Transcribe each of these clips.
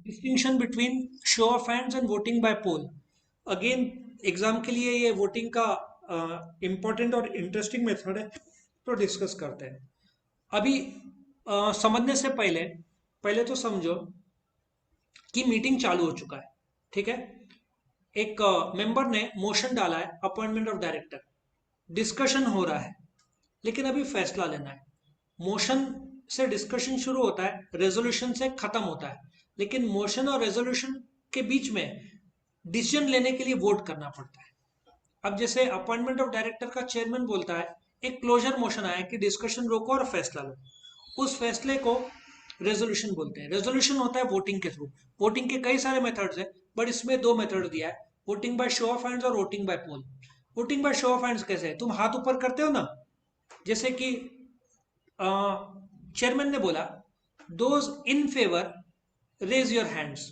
Distinction between show of hands and voting by poll. Again exam के लिए ये voting का इम्पोर्टेंट और इंटरेस्टिंग मेथड है, तो डिस्कस करते हैं। अभी समझने से पहले पहले तो समझो कि मीटिंग चालू हो चुका है। ठीक है, एक मेंबर ने मोशन डाला है अपॉइंटमेंट ऑफ डायरेक्टर, डिस्कशन हो रहा है, लेकिन अभी फैसला लेना है। मोशन से डिस्कशन शुरू होता है, रेजोल्यूशन से खत्म होता है, लेकिन मोशन और रेजोल्यूशन के बीच में डिसीजन लेने के लिए वोट करना पड़ता है। अब जैसे अपॉइंटमेंट ऑफ डायरेक्टर का चेयरमैन बोलता है, एक क्लोजर मोशन आया कि डिस्कशन रोको और फैसला लो, उस फैसले को रेजोल्यूशन बोलते हैं। रेजोल्यूशन होता है वोटिंग के थ्रू। वोटिंग के कई सारे मेथड्स हैं, बट इसमें दो मेथड दिया है, voting by show of hands और voting by poll. Voting by show of hands कैसे है? तुम हाथ ऊपर करते हो ना, जैसे कि चेयरमैन ने बोला those in favour raise your hands,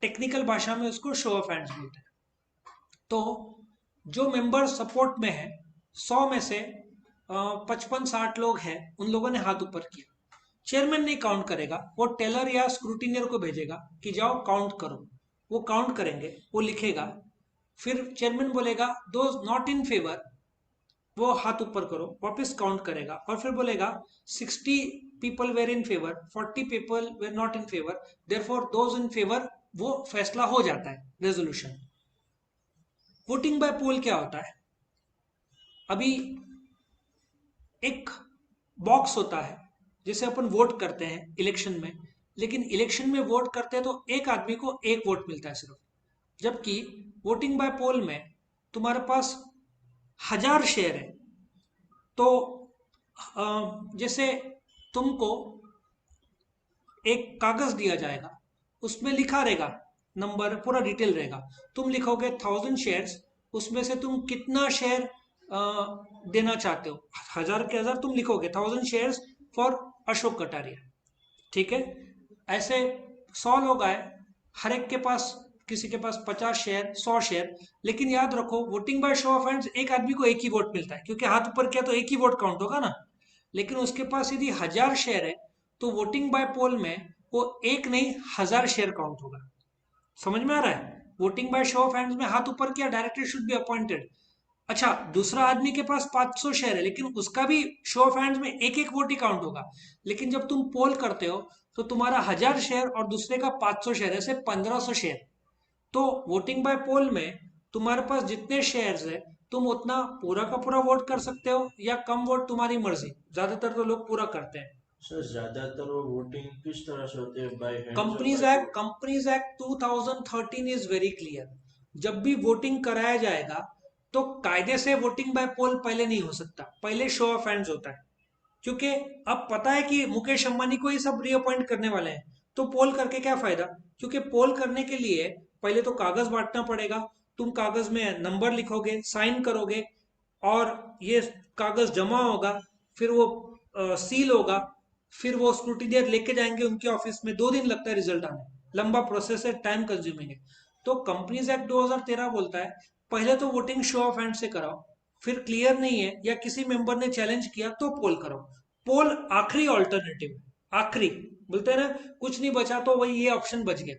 technical भाषा में उसको शो ऑफ हैंड्स बोलते हैं। तो जो मेंबर सपोर्ट में है, 100 में से 55-60 लोग हैं, उन लोगों ने हाथ ऊपर किया। चेयरमैन नहीं काउंट करेगा, वो टेलर या स्क्रूटिनियर को भेजेगा कि जाओ काउंट करो। वो काउंट करेंगे, वो लिखेगा, फिर चेयरमैन बोलेगा दो नॉट इन फेवर, वो हाथ ऊपर करो, वापस काउंट करेगा और फिर बोलेगा 60 people were in favour, 40 people were not in favour, therefore those in favour, वो फैसला हो जाता है, रेजोल्यूशन। वोटिंग बाय पोल क्या होता है? अभी एक बॉक्स होता है जिसे अपन वोट करते हैं इलेक्शन में, लेकिन इलेक्शन में वोट करते हैं तो एक आदमी को एक वोट मिलता है सिर्फ, जबकि वोटिंग बाय पोल में तुम्हारे पास 1000 शेयर है। तो जैसे तुमको एक कागज दिया जाएगा, उसमें लिखा रहेगा, नंबर पूरा डिटेल रहेगा। तुम लिखोगे 1000 शेयर्स, उसमें से तुम कितना शेयर देना चाहते हो, 1000 के 1000 तुम लिखोगे, 1000 शेयर्स फॉर अशोक कटारिया। ठीक है, ऐसे 100 लोग आए, हर एक के पास, किसी के पास 50 शेयर, 100 शेयर, लेकिन याद रखो voting by show of hands एक आदमी को एक ही वोट मिलता है, क्योंकि हाथ ऊपर किया तो एक ही वोट काउंट होगा ना। लेकिन उसके पास यदि 1000 शेयर है, तो वोटिंग बाय पोल में वो एक नहीं 1000 शेयर काउंट होगा। समझ में आ रहा है? Voting by show of hands में हाथ ऊपर किया, डायरेक्टर शुड बी अपॉइंटेड। अच्छा, दूसरा आदमी के पास 500 शेयर है, लेकिन उसका भी शो ऑफ हैंड्स में एक एक वोट ही काउंट होगा। लेकिन जब तुम पोल करते हो, तो तुम्हारा 1000 शेयर और दूसरे का 500 शेयर, ऐसे 1500 शेयर। तो वोटिंग बाय पोल में तुम्हारे पास जितने शेयर्स है, तुम उतना पूरा का पूरा वोट कर सकते हो, या कम वोट तुम्हारी मर्जी। ज्यादातर तो लोग पूरा करते हैं। सर ज्यादातर वो वोटिंग किस तरह से होते हैं, बाय हैंड्स और companies by act poll? Companies act 2013 is very clear. जब भी वोटिंग कराया जाएगा, तो कायदे से वोटिंग बाय पोल पहले नहीं हो सकता, पहले शो ऑफ हैंड्स होता है। क्योंकि अब पता है कि मुकेश अंबानी को ये सब रीअपॉइंट करने वाले हैं, तो पोल करके क्या फायदा? क्योंकि पोल करने के लिए पहले तो कागज बांटना पड़ेगा। तुम कागज में नंबर लिखोगे, साइन करोगे, और ये कागज जमा होगा, फिर वो सील होगा, फिर वो स्क्रूटिनियर लेके जाएंगे उनके ऑफिस में, 2 दिन लगता है रिजल्ट आने, लंबा प्रोसेस है, टाइम कंज्यूमिंग है। तो कंपनीज एक्ट 2013 बोलता है पहले तो वोटिंग शो ऑफ हैंड से कराओ, फिर क्लियर नहीं है या किसी मेंबर ने चैलेंज किया तो पोल करो। पोल आखिरी ऑल्टरनेटिव है, आखिरी, बोलते हैं ना, कुछ नहीं बचा तो वही ये ऑप्शन बच गया।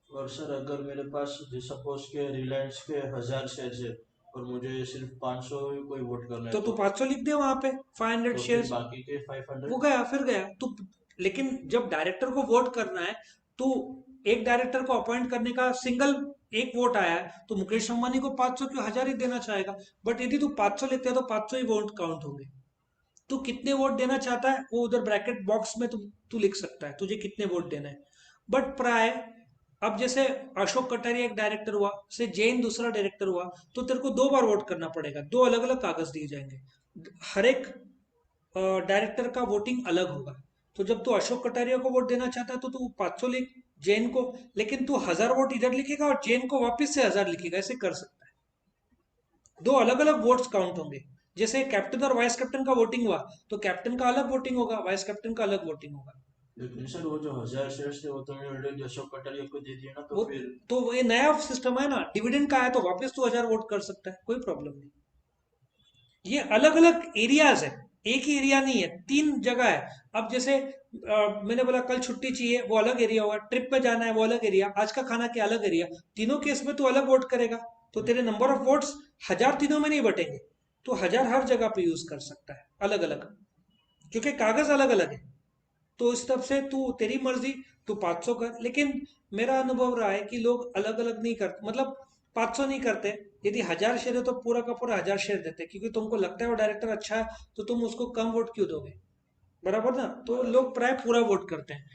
और सर अगर मेरे पास सपोज के रिलायंस के 1000 शेयर है और मुझे सिर्फ 500 कोई वोट करना तो है, तू 500 लिख दे वहां पे, 500 तो फिर शेयर्स, बाकी के वो 500? गया, फिर गया तू। लेकिन जब डायरेक्टर को वोट करना है, तो एक डायरेक्टर को अपॉइंट करने का सिंगल एक वोट आया है, तो मुकेश अंबानी को 500 क्यों, 1000 ही देना चाहेगा। बट यदि तू 500 लिखते हैं तो 500 ही वोट काउंट होंगे। तू कितने वोट देना चाहता है वो उधर ब्रैकेट बॉक्स में तू लिख सकता है, तुझे कितने वोट देना है। बट प्राय, अब जैसे अशोक कटारिया एक डायरेक्टर हुआ, से जैन दूसरा डायरेक्टर हुआ, तो तेरे को 2 बार वोट करना पड़ेगा, 2 अलग अलग कागज दिए जाएंगे। हर एक डायरेक्टर का वोटिंग अलग होगा। तो जब तू अशोक कटारिया को वोट देना चाहता है, तो तू 500 लिख, जैन को, लेकिन तू 1000 वोट इधर लिखेगा और जैन को वापस से 1000 लिखेगा, ऐसे कर सकता है। 2 अलग अलग वोट्स काउंट होंगे। जैसे कैप्टन और वाइस कैप्टन का वोटिंग हुआ, तो कैप्टन का अलग वोटिंग होगा, वाइस कैप्टन का अलग वोटिंग होगा। लेकिन सर वो जो 1000 शेयर थे वो तो मैंने ऑलरेडी अशोक कटारिया को दे दिया ना, तो वो फिर? तो ये नया सिस्टम है ना, डिविडेंड का है, तो वापस तू 1000 वोट कर सकता है, कोई प्रॉब्लम नहीं। ये अलग अलग एरियाज है, एक ही एरिया नहीं है, 3 जगह है। अब जैसे मैंने बोला कल छुट्टी चाहिए, वो अलग एरिया होगा, ट्रिप पे जाना है वो अलग एरिया, आज का खाना क्या अलग एरिया, तीनों केस में तू अलग वोट करेगा, तो तेरे नंबर ऑफ वोट्स 1000 तीनों में नहीं बटेंगे, तो 1000 हर जगह पे यूज कर सकता है अलग अलग, क्योंकि कागज अलग अलग है। तो इस तरफ से तू तेरी मर्जी, तू 500 कर, लेकिन मेरा अनुभव रहा है कि लोग अलग अलग नहीं करते, मतलब 500 नहीं करते। यदि 1000 शेयर है तो पूरा का पूरा 1000 शेयर देते, क्योंकि तुमको लगता है वो डायरेक्टर अच्छा है, तो तुम उसको कम वोट क्यों दोगे, बराबर ना, तो लोग प्राय पूरा वोट करते हैं।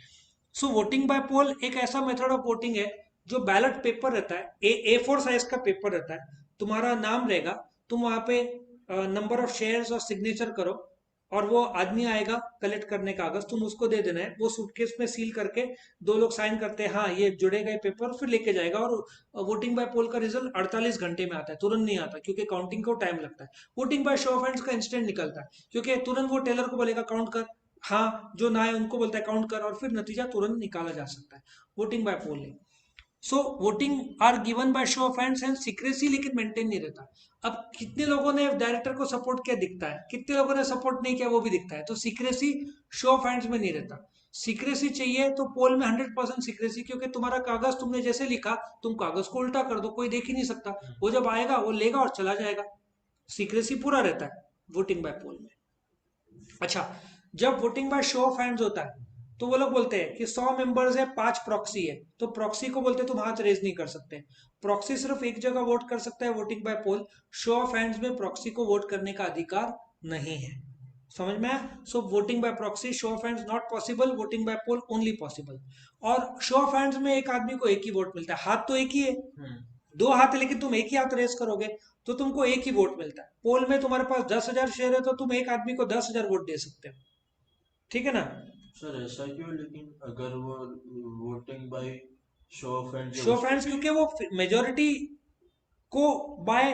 सो वोटिंग बाय पोल एक ऐसा मेथड ऑफ वोटिंग है, जो बैलेट पेपर रहता है, A4 साइज का पेपर रहता है, तुम्हारा नाम रहेगा, तुम वहां पे नंबर ऑफ शेयर्स और सिग्नेचर करो, और वो आदमी आएगा कलेक्ट करने कागज, तुम उसको दे देना है, वो सूटकेस में सील करके 2 लोग साइन करते हैं, हाँ ये जुड़ेगा ये पेपर, फिर लेके जाएगा, और वोटिंग बाय पोल का रिजल्ट 48 घंटे में आता है, तुरंत नहीं आता, क्योंकि काउंटिंग को टाइम लगता है। Voting by show of hands का इंस्टेंट निकलता है, क्योंकि तुरंत वो टेलर को बोलेगा काउंट कर, हाँ जो ना है उनको बोलता है काउंट कर, और फिर नतीजा तुरंत निकाला जा सकता है voting by polling. So voting are given by show of hands and secrecy लेकिन मेंटेन नहीं रहता। अब कितने लोगों ने डायरेक्टर को सपोर्ट किया दिखता है, कितने लोगों ने सपोर्ट नहीं किया वो भी दिखता है, तो सीक्रेसी शो ऑफ हैंड्स में नहीं रहता। सीक्रेसी चाहिए तो पोल में 100% सीक्रेसी, क्योंकि तुम्हारा कागज तुमने जैसे लिखा, तुम कागज को उल्टा कर दो, कोई देख ही नहीं सकता, वो जब आएगा वो लेगा और चला जाएगा, सीक्रेसी पूरा रहता है वोटिंग बाय पोल में। अच्छा, जब voting by show of hands होता है, तो वो लोग बोलते हैं कि 100 मेंबर्स है, 5 प्रॉक्सी है, तो प्रॉक्सी को बोलते हैं तुम हाथ रेज नहीं कर सकते, प्रॉक्सी सिर्फ एक जगह वोट कर सकता है voting by poll, show of hands में प्रॉक्सी को वोट करने का अधिकार नहीं है। समझ में आया? So voting by proxy, show of hands not possible, voting by poll only possible. और शो ऑफ हैंड्स में एक आदमी को एक ही वोट मिलता है, हाथ तो एक ही है, दो हाथ है, लेकिन तुम एक ही हाथ रेस करोगे तो तुमको एक ही वोट मिलता है। पोल में तुम्हारे पास 10,000 शेयर है, तो तुम एक आदमी को 10,000 वोट दे सकते हो, ठीक है ना। सर ऐसा क्यों, लेकिन अगर वो voting by show of hand जब शो ऑफ उसमें हैंड्स क्योंकि वो मेजोरिटी को बाय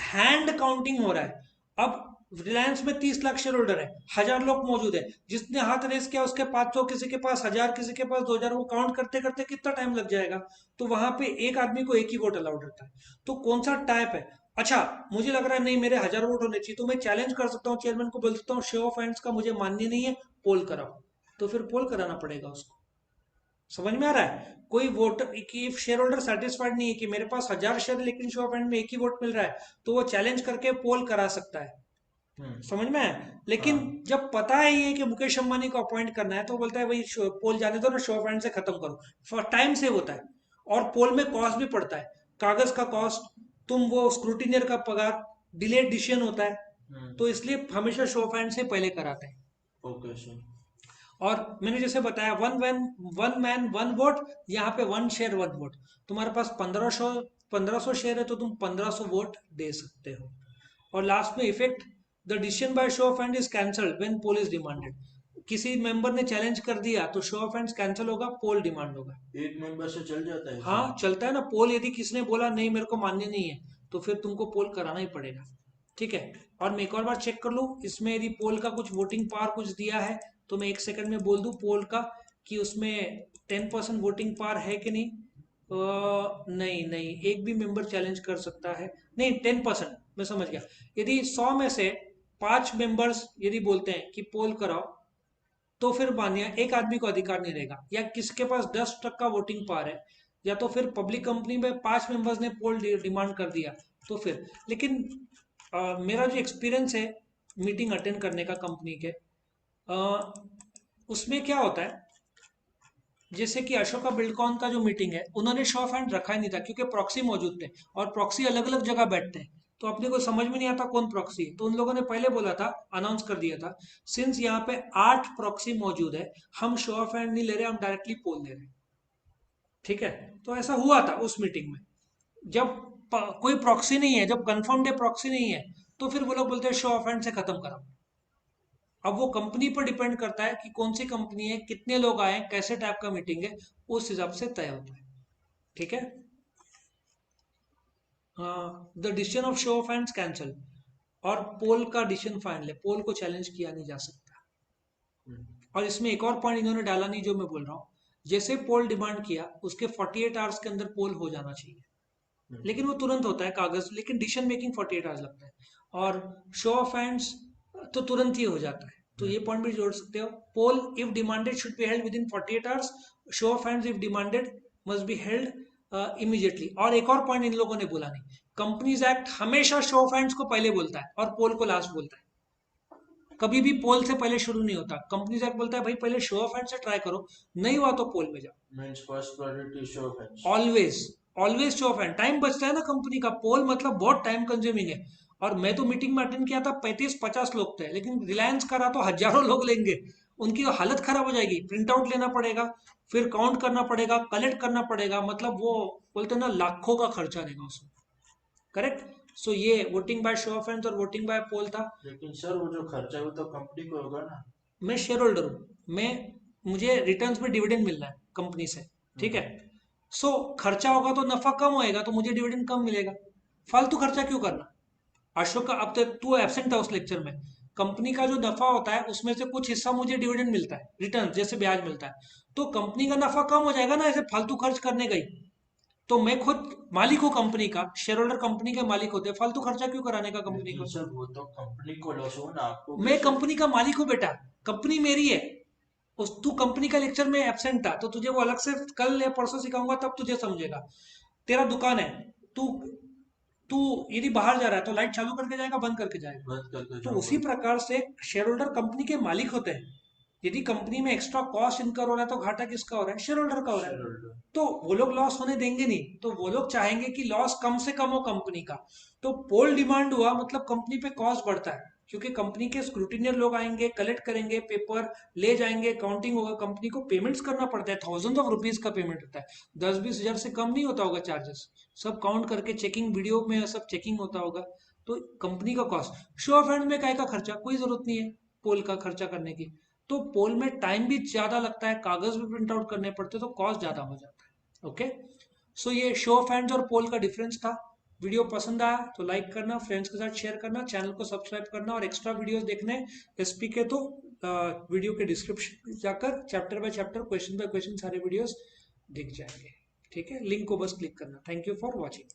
हैंड काउंटिंग हो रहा है। अब रिलायंस में 30 लाख शेयर होल्डर है, 1000 लोग मौजूद है, जिसने हाथ रेस किया उसके 500, किसी के पास 1000, किसी के पास 2000, वो काउंट करते करते कितना टाइम लग जाएगा, तो वहां पे एक आदमी को एक ही वोट अलाउड रहता है। तो कौन सा टाइप है, अच्छा मुझे लग रहा है नहीं मेरे 1000 वोट होने चाहिए, तो मैं चैलेंज कर सकता हूँ, चेयरमैन को बोल सकता हूँ शो ऑफ हैंड्स का मुझे मान्य नहीं है, पोल कराओ, तो फिर पोल कराना पड़ेगा उसको। समझ में आ रहा है? कोई वोटर की शेयर होल्डर सेटिस्फाइड नहीं है कि मेरे पास 1000 शेयर लेकिन शो ऑफ हैंड में एक ही वोट मिल रहा है, तो वो चैलेंज करके पोल करा सकता है। हम्म। समझ में आया? लेकिन हाँ। जब पता है ये कि मुकेश अंबानी को अपॉइंट करना है, तो बोलता है भाई पोल जाने दो ना, शो ऑफ हैंड से खत्म करो, फॉर टाइम सेव होता है, और पोल में कॉस्ट भी पड़ता है, कागज का कॉस्ट, तुम वो स्क्रूटिनियर का पगार, डिलेड डिसीजन होता है, तो इसलिए हमेशा शो ऑफ हैंड से पहले कराते हैं। Okay sir. और मैंने जैसे बताया वन मैन वन वोट, यहाँ पे 1 शेयर 1 वोट, तुम्हारे पास 1500 शेयर है तो तुम 1500 वोट दे सकते हो। और लास्ट में effect, the decision by show of hand is cancelled when poll is demanded, किसी मेंबर ने चैलेंज कर दिया तो शो ऑफ हैंड्स कैंसिल होगा, पोल डिमांड होगा। एक मेंबर से चल जाता है हाँ सर? चलता है ना, पोल यदि किसने बोला नहीं मेरे को मान्य नहीं है, तो फिर तुमको पोल कराना ही पड़ेगा, ठीक है। और मैं एक और बार चेक कर लूँ इसमें, यदि पोल का कुछ वोटिंग पावर कुछ दिया है, तो मैं 1 सेकंड में बोल दूं पोल का कि उसमें 10% वोटिंग पावर है कि नहीं। नहीं नहीं, एक भी मेंबर चैलेंज कर सकता है, नहीं 10%, मैं समझ गया। यदि 100 में से 5 मेंबर्स यदि बोलते हैं कि पोल कराओ, तो फिर मानिए एक आदमी को अधिकार नहीं रहेगा, या किसके पास 10% का वोटिंग पावर है, या तो फिर पब्लिक कंपनी में 5 मेंबर्स ने पोल डिमांड कर दिया, तो फिर। लेकिन मेरा जो एक्सपीरियंस है मीटिंग अटेंड करने का कंपनी के, अ, उसमें क्या होता है, जैसे कि अशोका बिल्डकॉन का जो मीटिंग है, उन्होंने शो ऑफ हैंड रखा ही नहीं था, क्योंकि प्रॉक्सी मौजूद थे, और प्रॉक्सी अलग अलग जगह बैठते हैं, तो अपने को समझ में नहीं आता कौन प्रॉक्सी है, तो उन लोगों ने पहले बोला था, अनाउंस कर दिया था, सिंस यहाँ पे 8 प्रॉक्सी मौजूद है, हम शो ऑफ हैंड नहीं ले रहे, हम डायरेक्टली पोल ले रहे हैं, ठीक है। तो ऐसा हुआ था उस मीटिंग में, जब कोई प्रॉक्सी नहीं है, जब कंफर्म्ड है प्रॉक्सी नहीं है, तो फिर वो लोग बोलते हैं शो ऑफ हैंड से खत्म करो। अब वो कंपनी पर डिपेंड करता है कि कौन सी कंपनी है, कितने लोग आए, कैसे टाइप का मीटिंग है, उस हिसाब से तय होता है, ठीक है। The decision of show of hands cancel, और पोल का डिसीजन फाइनल है, पोल को चैलेंज किया नहीं जा सकता। हम्म। और इसमें एक और पॉइंट इन्होंने डाला नहीं, जो मैं बोल रहा हूँ, जैसे पोल डिमांड किया उसके 48 आवर्स के अंदर पोल हो जाना चाहिए, हम्म। लेकिन वो तुरंत होता है कागज, लेकिन डिसीजन मेकिंग 48 आवर्स लगता है, और शो ऑफ हैंड्स तो तुरंत ही हो जाता है, तो ये पॉइंट भी जोड़ सकते हो। Poll if demanded should be held within 48 hours, show of hands if demanded must be held immediately. और एक और पॉइंट इन लोगों ने बोला नहीं, कंपनीज एक्ट हमेशा शो ऑफ हैंड्स को पहले बोलता है और पोल को लास्ट बोलता है, कभी भी पोल से पहले शुरू नहीं होता। कंपनीज एक्ट बोलता है भाई पहले शो ऑफ हैंड से ट्राई करो, नहीं हुआ तो पोल में जाओ। Means first priority show of hands. Always always show of hand, time बचता है ना कंपनी का। पोल मतलब बहुत टाइम कंज्यूमिंग है। और मैं तो मीटिंग में अटेंड किया था, 35-50 लोग थे, लेकिन रिलायंस करा तो हजारों लोग लेंगे, उनकी हालत खराब हो जाएगी। प्रिंट आउट लेना पड़ेगा, फिर काउंट करना पड़ेगा, कलेक्ट करना पड़ेगा, मतलब वो बोलते हैं ना लाखों का खर्चा देगा उसमें। करेक्ट। सो ये voting by show of hands और वोटिंग बाय पोल था। लेकिन सर वो जो खर्चा है वो तो कंपनी को होगा ना। मैं शेयर होल्डर हूँ, मुझे रिटर्न्स में डिविडेंड मिल रहा है कंपनी से, ठीक है। सो खर्चा होगा तो नफा कम होएगा, तो मुझे डिविडेंड कम मिलेगा। फालतू खर्चा क्यों करना। अशोक का अब तक तू एब्सेंट था उस लेक्चर में। कंपनी का जो नफा होता है उसमें से कुछ हिस्सा मुझे डिविडेंड मिलता है, रिटर्न जैसे ब्याज मिलता है, तो कंपनी का नफा कम हो जाएगा ना ऐसे फालतू खर्च करने गई। तो मैं खुद मालिक हूँ कंपनी का, शेयर होल्डर कंपनी के मालिक होते हैं, फालतू खर्चा क्यों कराने का कंपनी लेकिन को। सर वो तो कंपनी को लॉस हो ना, आपको मैं कैसे? कंपनी का मालिक हूँ बेटा, कंपनी मेरी है। उस तू कंपनी का लेक्चर में एब्सेंट था, तो तुझे वो अलग से कल या परसों सिखाऊंगा, तब तुझे समझेगा। तेरा दुकान है, तू तू यदि बाहर जा रहा है तो लाइट चालू करके जाएगा बंद करके जाएगा। बंद करके तो उसी जाऊंगा। प्रकार से शेयर होल्डर कंपनी के मालिक होते हैं। यदि कंपनी में एक्स्ट्रा कॉस्ट इनकर हो रहा है तो घाटा किसका हो रहा है, शेयर होल्डर का हो रहा शेयर है। होल्डर। तो वो लोग लॉस होने देंगे नहीं, तो वो लोग चाहेंगे कि लॉस कम से कम हो कंपनी का। तो पोल डिमांड हुआ मतलब कंपनी पे कॉस्ट बढ़ता है, क्योंकि कंपनी के स्क्रूटिनियर लोग आएंगे, कलेक्ट करेंगे, पेपर ले जाएंगे, काउंटिंग होगा, कंपनी को पेमेंट्स करना पड़ता है, थाउजेंड ऑफ रुपीज का पेमेंट होता है, 10-20 हजार से कम नहीं होता होगा चार्जेस। सब काउंट करके चेकिंग वीडियो में सब चेकिंग होता होगा। तो कंपनी का कॉस्ट, शो ऑफ हैंड में काय का खर्चा, कोई जरूरत नहीं है पोल का खर्चा करने की। तो पोल में टाइम भी ज्यादा लगता है, कागज भी प्रिंट आउट करने पड़ते हैं, तो कॉस्ट ज्यादा हो जाता है। ओके। सो ये शो ऑफ हैंड्स और पोल का डिफरेंस था। वीडियो पसंद आया तो लाइक करना, फ्रेंड्स के साथ शेयर करना, चैनल को सब्सक्राइब करना, और एक्स्ट्रा वीडियोस देखने एसपी के तो वीडियो के डिस्क्रिप्शन जाकर chapter by chapter, question by question सारे वीडियोस दिख जाएंगे। ठीक है, लिंक को बस क्लिक करना। Thank you for watching.